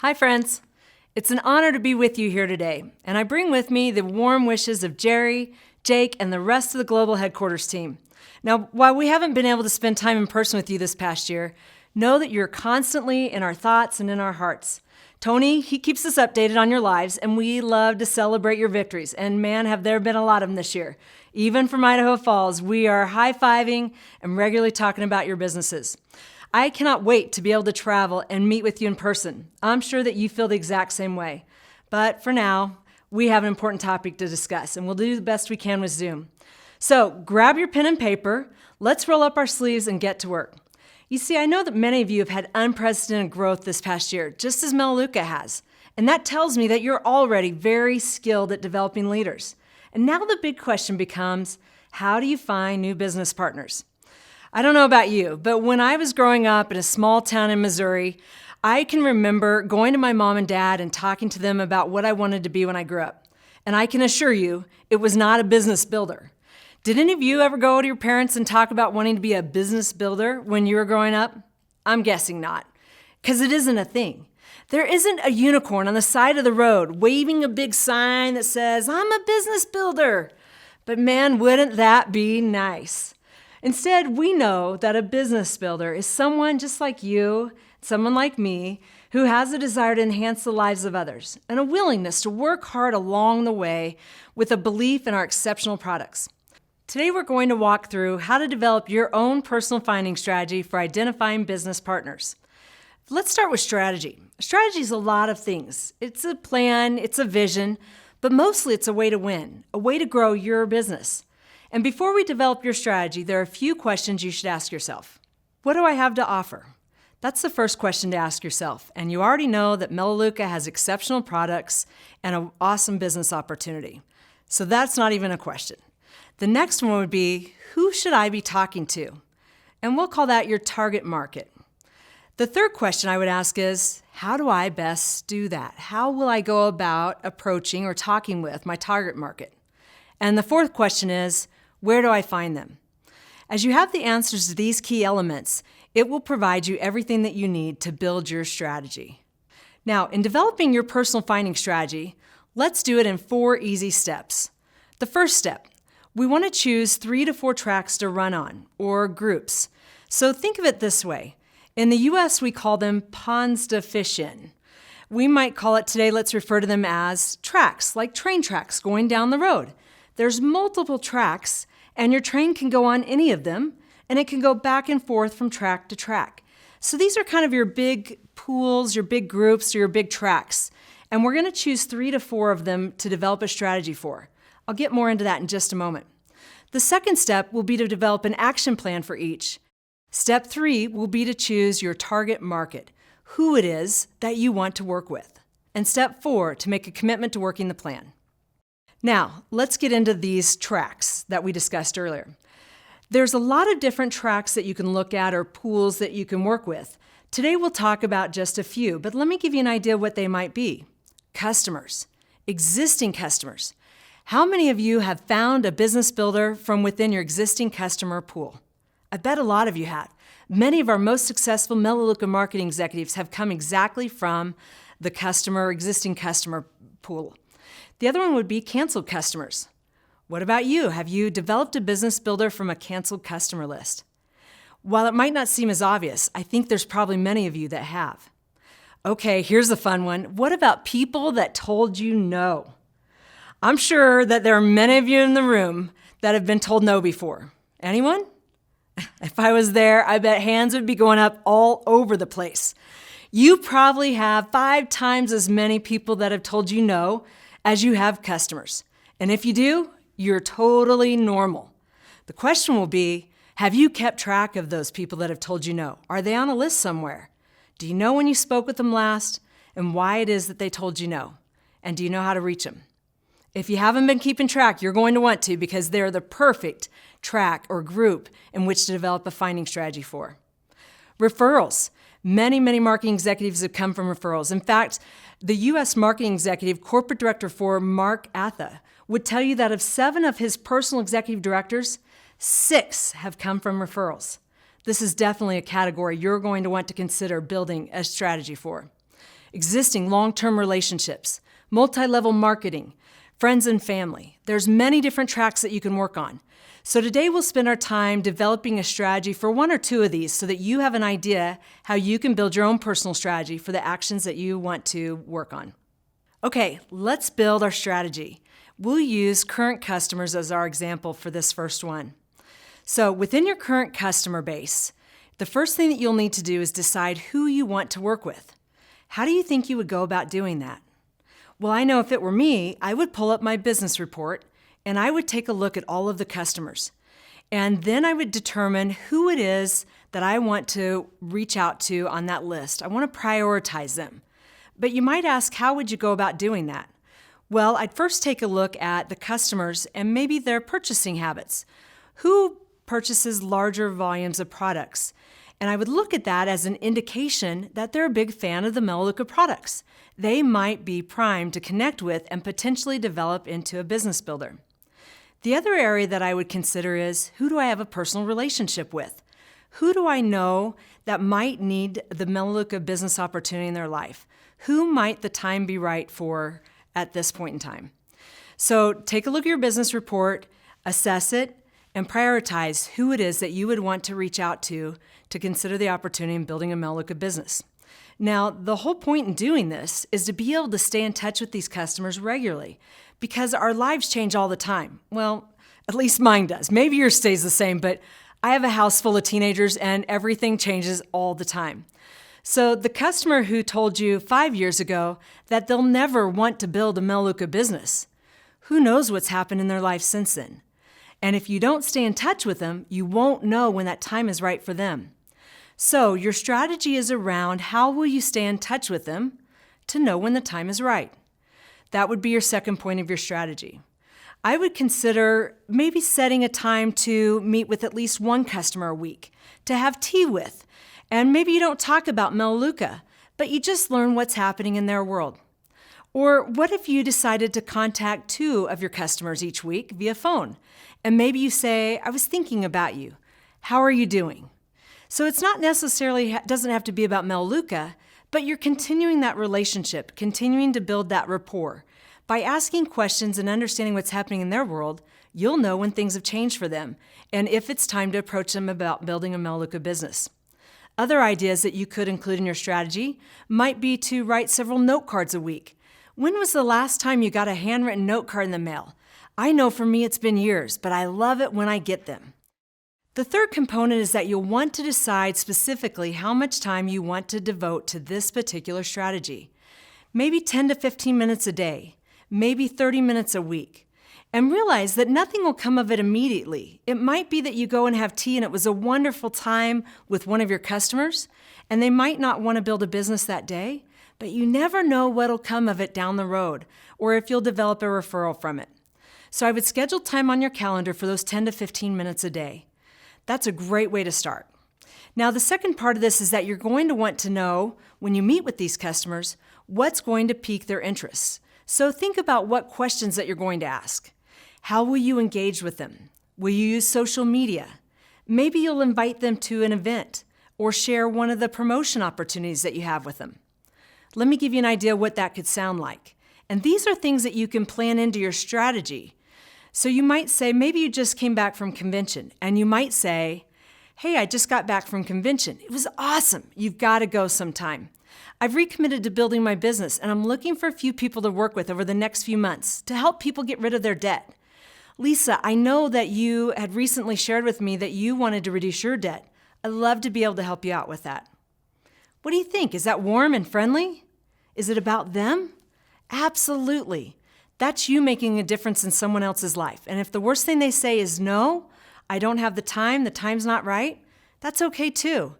Hi, friends. It's an honor to be with you here today, and I bring with me the warm wishes of Jerry, Jake, and the rest of the global headquarters team. Now, while we haven't been able to spend time in person with you this past year, know that you're constantly in our thoughts and in our hearts. Tony, he keeps us updated on your lives, and we love to celebrate your victories, and man, have there been a lot of them this year. Even from Idaho Falls, we are high-fiving and regularly talking about your businesses. I cannot wait to be able to travel and meet with you in person. I'm sure that you feel the exact same way. But for now, we have an important topic to discuss, and we'll do the best we can with Zoom. So grab your pen and paper, let's roll up our sleeves and get to work. You see, I know that many of you have had unprecedented growth this past year, just as Melaleuca has. And that tells me that you're already very skilled at developing leaders. And now the big question becomes, how do you find new business partners? I don't know about you, but when I was growing up in a small town in Missouri, I can remember going to my mom and dad and talking to them about what I wanted to be when I grew up. And I can assure you, it was not a business builder. Did any of you ever go to your parents and talk about wanting to be a business builder when you were growing up? I'm guessing not, because it isn't a thing. There isn't a unicorn on the side of the road waving a big sign that says, "I'm a business builder." But man, wouldn't that be nice? Instead, we know that a business builder is someone just like you, someone like me, who has a desire to enhance the lives of others and a willingness to work hard along the way with a belief in our exceptional products. Today, we're going to walk through how to develop your own personal finding strategy for identifying business partners. Let's start with strategy. Strategy is a lot of things. It's a plan, it's a vision, but mostly it's a way to win, a way to grow your business. And before we develop your strategy, there are a few questions you should ask yourself. What do I have to offer? That's the first question to ask yourself. And you already know that Melaleuca has exceptional products and an awesome business opportunity. So that's not even a question. The next one would be, who should I be talking to? And we'll call that your target market. The third question I would ask is, how do I best do that? How will I go about approaching or talking with my target market? And the fourth question is, where do I find them? As you have the answers to these key elements, it will provide you everything that you need to build your strategy. Now, in developing your personal finding strategy, let's do it in 4 easy steps. The first step, we want to choose 3 to 4 tracks to run on, or groups. So think of it this way. In the US, we call them ponds de fish in. We might call it today, let's refer to them as tracks, like train tracks going down the road. There's multiple tracks, and your train can go on any of them, and it can go back and forth from track to track. So these are kind of your big pools, your big groups, or your big tracks. And we're going to choose 3 to 4 of them to develop a strategy for. I'll get more into that in just a moment. The second step will be to develop an action plan for each. Step 3 will be to choose your target market, who it is that you want to work with. And step 4, to make a commitment to working the plan. Now, let's get into these tracks that we discussed earlier. There's a lot of different tracks that you can look at or pools that you can work with. Today we'll talk about just a few, but let me give you an idea what they might be. Customers, existing customers. How many of you have found a business builder from within your existing customer pool? I bet a lot of you have. Many of our most successful Melaleuca marketing executives have come exactly from the existing customer pool. The other one would be canceled customers. What about you? Have you developed a business builder from a canceled customer list? While it might not seem as obvious, I think there's probably many of you that have. Okay, here's a fun one. What about people that told you no? I'm sure that there are many of you in the room that have been told no before. Anyone? If I was there, I bet hands would be going up all over the place. You probably have 5 times as many people that have told you no as you have customers. And if you do, you're totally normal. The question will be, have you kept track of those people that have told you no? Are they on a list somewhere? Do you know when you spoke with them last and why it is that they told you no? And do you know how to reach them? If you haven't been keeping track, you're going to want to, because they're the perfect track or group in which to develop a finding strategy for. Referrals. Many marketing executives have come from referrals. In fact, the U.S. marketing executive, corporate director for Mark Atha, would tell you that of 7 of his personal executive directors, 6 have come from referrals. This is definitely a category you're going to want to consider building a strategy for. existing long-term relationships, multi-level marketing, friends and family. There's many different tracks that you can work on. So today we'll spend our time developing a strategy for one or two of these so that you have an idea how you can build your own personal strategy for the actions that you want to work on. Okay, let's build our strategy. We'll use current customers as our example for this first one. So within your current customer base, the first thing that you'll need to do is decide who you want to work with. How do you think you would go about doing that? Well, I know if it were me, I would pull up my business report and I would take a look at all of the customers. And then I would determine who it is that I want to reach out to on that list. I want to prioritize them. But you might ask, how would you go about doing that? Well, I'd first take a look at the customers and maybe their purchasing habits. Who purchases larger volumes of products? And I would look at that as an indication that they're a big fan of the Melaleuca products. They might be primed to connect with and potentially develop into a business builder. The other area that I would consider is, who do I have a personal relationship with? Who do I know that might need the Melaleuca business opportunity in their life? Who might the time be right for at this point in time? So take a look at your business report, assess it, and prioritize who it is that you would want to reach out to consider the opportunity in building a Melaleuca business. Now, the whole point in doing this is to be able to stay in touch with these customers regularly because our lives change all the time. Well, at least mine does. Maybe yours stays the same, but I have a house full of teenagers and everything changes all the time. So the customer who told you 5 years ago that they'll never want to build a Melaleuca business, who knows what's happened in their life since then? And if you don't stay in touch with them, you won't know when that time is right for them. So your strategy is around how will you stay in touch with them to know when the time is right. That would be your second point of your strategy. I would consider maybe setting a time to meet with at least one customer a week, to have tea with. And maybe you don't talk about Melaleuca, but you just learn what's happening in their world. Or what if you decided to contact 2 of your customers each week via phone? And maybe you say, I was thinking about you. How are you doing? So it's not necessarily, doesn't have to be about Melaleuca, but you're continuing that relationship, continuing to build that rapport. By asking questions and understanding what's happening in their world, you'll know when things have changed for them and if it's time to approach them about building a Melaleuca business. Other ideas that you could include in your strategy might be to write several note cards a week. When was the last time you got a handwritten note card in the mail? I know for me it's been years, but I love it when I get them. The third component is that you'll want to decide specifically how much time you want to devote to this particular strategy. Maybe 10 to 15 minutes a day, maybe 30 minutes a week. And realize that nothing will come of it immediately. It might be that you go and have tea and it was a wonderful time with one of your customers, and they might not want to build a business that day, but you never know what'll come of it down the road, or if you'll develop a referral from it. So I would schedule time on your calendar for those 10 to 15 minutes a day. That's a great way to start. Now, the second part of this is that you're going to want to know, when you meet with these customers, what's going to pique their interests. So think about what questions that you're going to ask. How will you engage with them? Will you use social media? Maybe you'll invite them to an event or share one of the promotion opportunities that you have with them. Let me give you an idea what that could sound like. And these are things that you can plan into your strategy. So you might say, maybe you just came back from convention, and you might say, hey, I just got back from convention. It was awesome. You've got to go sometime. I've recommitted to building my business, and I'm looking for a few people to work with over the next few months to help people get rid of their debt. Lisa, I know that you had recently shared with me that you wanted to reduce your debt. I'd love to be able to help you out with that. What do you think? Is that warm and friendly? Is it about them? Absolutely. That's you making a difference in someone else's life. And if the worst thing they say is no, I don't have the time's not right, that's okay too.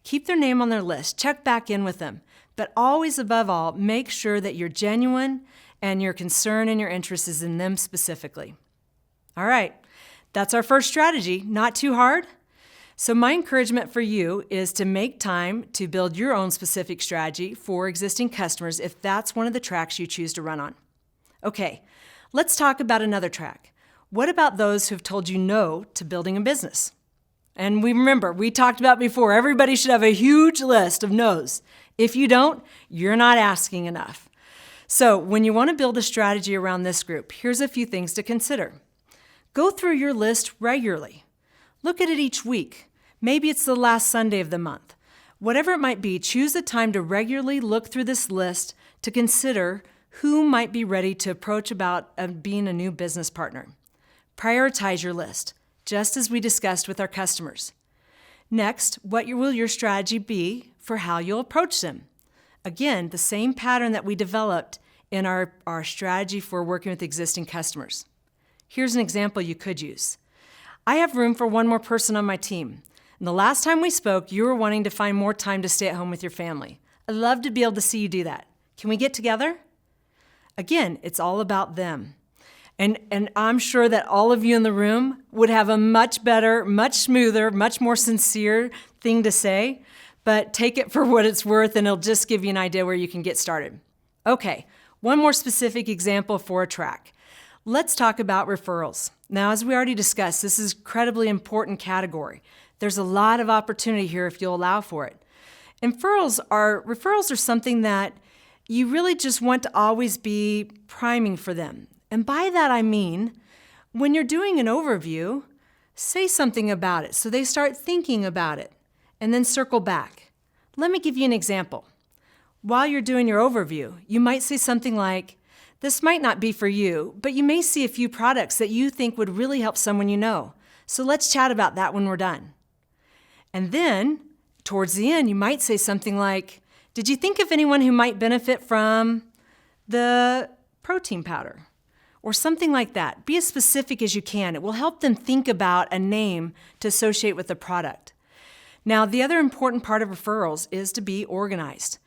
Keep their name on their list. Check back in with them. But always, above all, make sure that you're genuine and your concern and your interest is in them specifically. All right, that's our first strategy. Not too hard? So my encouragement for you is to make time to build your own specific strategy for existing customers if that's one of the tracks you choose to run on. Okay, let's talk about another track. What about those who've told you no to building a business? And we talked about before, everybody should have a huge list of no's. If you don't, you're not asking enough. So when you want to build a strategy around this group, here's a few things to consider. Go through your list regularly. Look at it each week. Maybe it's the last Sunday of the month. Whatever it might be, choose a time to regularly look through this list to consider who might be ready to approach about being a new business partner. Prioritize your list, just as we discussed with our customers. Next, what will your strategy be for how you'll approach them? Again, the same pattern that we developed in our strategy for working with existing customers. Here's an example you could use. I have room for one more person on my team. And the last time we spoke, you were wanting to find more time to stay at home with your family. I'd love to be able to see you do that. Can we get together? Again, it's all about them. And I'm sure that all of you in the room would have a much better, much smoother, much more sincere thing to say, but take it for what it's worth and it'll just give you an idea where you can get started. Okay, one more specific example for a track. Let's talk about referrals. Now, as we already discussed, this is an incredibly important category. There's a lot of opportunity here if you'll allow for it. And referrals are something that you really just want to always be priming for them. And by that I mean, when you're doing an overview, say something about it so they start thinking about it, and then circle back. Let me give you an example. While you're doing your overview, you might say something like, this might not be for you, but you may see a few products that you think would really help someone you know. So let's chat about that when we're done. And then, towards the end, you might say something like, did you think of anyone who might benefit from the protein powder? Or something like that. Be as specific as you can. It will help them think about a name to associate with the product. Now, the other important part of referrals is to be organized.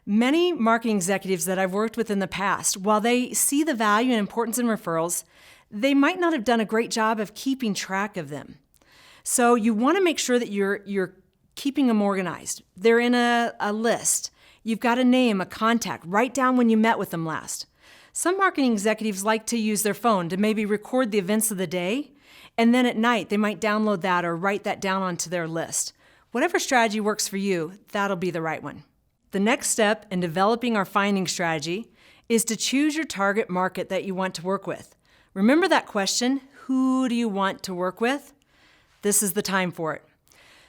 Many marketing executives that I've worked with in the past, while they see the value and importance in referrals, they might not have done a great job of keeping track of them. So you want to make sure that you're keeping them organized. They're in a list. You've got a name, a contact. Write down when you met with them last. Some marketing executives like to use their phone to maybe record the events of the day, and then at night they might download that or write that down onto their list. Whatever strategy works for you, that'll be the right one. The next step in developing our finding strategy is to choose your target market that you want to work with. Remember that question, who do you want to work with? This is the time for it.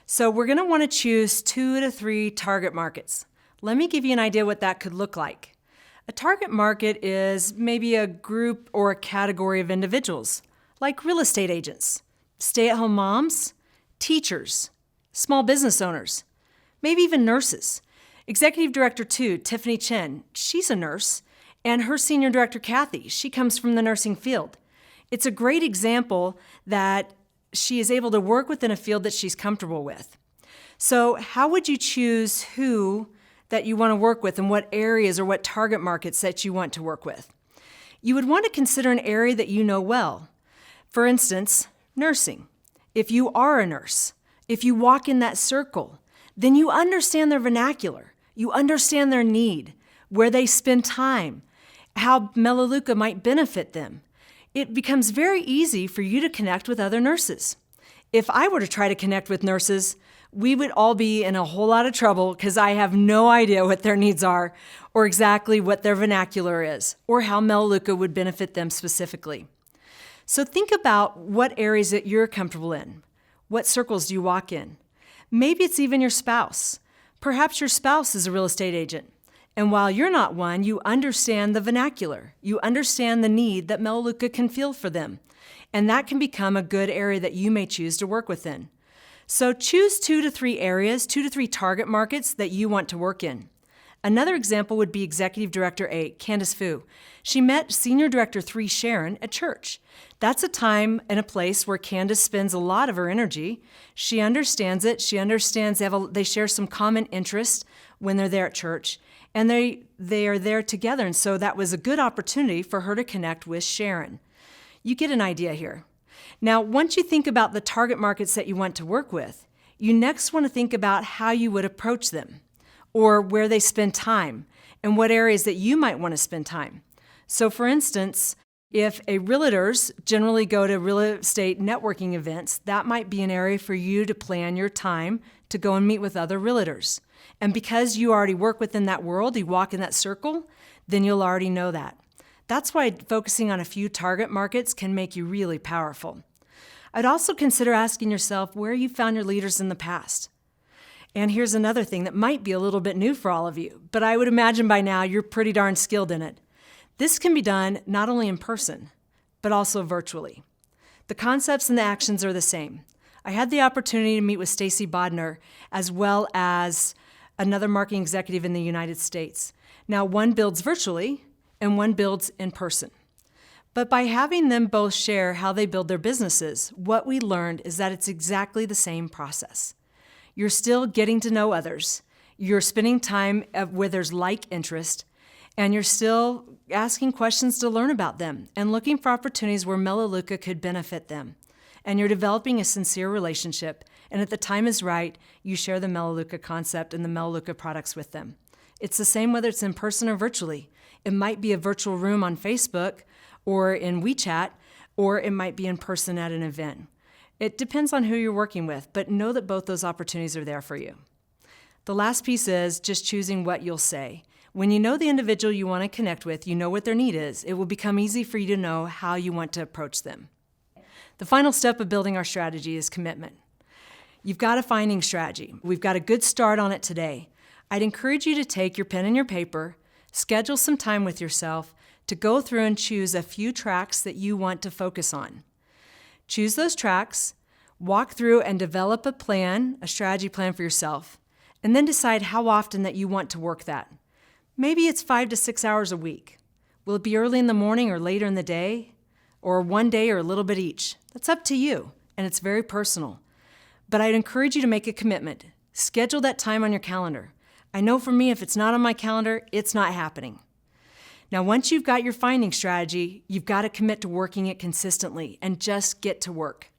So we're going to want to choose 2 to 3 target markets. Let me give you an idea what that could look like. A target market is maybe a group or a category of individuals, like real estate agents, stay-at-home moms, teachers, small business owners, maybe even nurses. Executive Director 2, Tiffany Chen, she's a nurse, and her Senior Director, Kathy, she comes from the nursing field. It's a great example that she is able to work within a field that she's comfortable with. So how would you choose who that you want to work with and what areas or what target markets that you want to work with? You would want to consider an area that you know well. For instance, nursing. If you are a nurse, if you walk in that circle, then you understand their vernacular. You understand their need, where they spend time, how Melaleuca might benefit them. It becomes very easy for you to connect with other nurses. If I were to try to connect with nurses, we would all be in a whole lot of trouble because I have no idea what their needs are or exactly what their vernacular is or how Melaleuca would benefit them specifically. So think about what areas that you're comfortable in. What circles do you walk in? Maybe it's even your spouse. Perhaps your spouse is a real estate agent. And while you're not one, you understand the vernacular. You understand the need that Melaleuca can feel for them. And that can become a good area that you may choose to work within. So choose 2 to 3 areas, 2 to 3 target markets that you want to work in. Another example would be Executive Director 8, Candace Fu. She met Senior Director 3, Sharon, at church. That's a time and a place where Candace spends a lot of her energy. She understands it. She understands they share some common interests when they're there at church. And they are there together. And so that was a good opportunity for her to connect with Sharon. You get an idea here. Now, once you think about the target markets that you want to work with, you next want to think about how you would approach them or where they spend time and what areas that you might want to spend time. So for instance, if realtors generally go to real estate networking events, that might be an area for you to plan your time to go and meet with other realtors. And because you already work within that world, you walk in that circle, then you'll already know that. That's why focusing on a few target markets can make you really powerful. I'd also consider asking yourself where you found your leaders in the past. And here's another thing that might be a little bit new for all of you, but I would imagine by now you're pretty darn skilled in it. This can be done not only in person, but also virtually. The concepts and the actions are the same. I had the opportunity to meet with Stacy Bodner as well as another marketing executive in the United States. Now, one builds virtually and one builds in person. But by having them both share how they build their businesses, what we learned is that it's exactly the same process. You're still getting to know others. You're spending time where there's like interest, and you're still asking questions to learn about them and looking for opportunities where Melaleuca could benefit them. And you're developing a sincere relationship, and at the time is right, you share the Melaleuca concept and the Melaleuca products with them. It's the same whether it's in person or virtually. It might be a virtual room on Facebook or in WeChat, or it might be in person at an event. It depends on who you're working with, but know that both those opportunities are there for you. The last piece is just choosing what you'll say. When you know the individual you want to connect with, you know what their need is, it will become easy for you to know how you want to approach them. The final step of building our strategy is commitment. You've got a finding strategy. We've got a good start on it today. I'd encourage you to take your pen and your paper, schedule some time with yourself to go through and choose a few tracks that you want to focus on. Choose those tracks, walk through and develop a plan, a strategy plan for yourself, and then decide how often that you want to work that. Maybe it's 5 to 6 hours a week. Will it be early in the morning or later in the day? Or one day or a little bit each? That's up to you, and it's very personal. But I'd encourage you to make a commitment. Schedule that time on your calendar. I know for me, if it's not on my calendar, it's not happening. Now, once you've got your finding strategy, you've got to commit to working it consistently and just get to work.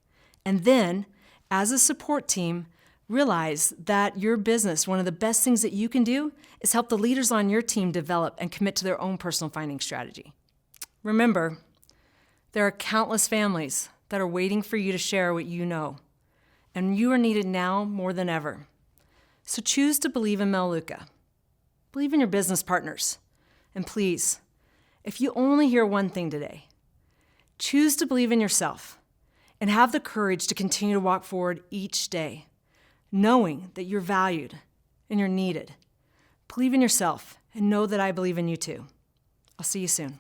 And then, as a support team, realize that your business, one of the best things that you can do is help the leaders on your team develop and commit to their own personal finding strategy. Remember, there are countless families that are waiting for you to share what you know, and you are needed now more than ever. So choose to believe in Melaleuca. Believe in your business partners. And please, if you only hear one thing today, choose to believe in yourself and have the courage to continue to walk forward each day, knowing that you're valued and you're needed. Believe in yourself and know that I believe in you too. I'll see you soon.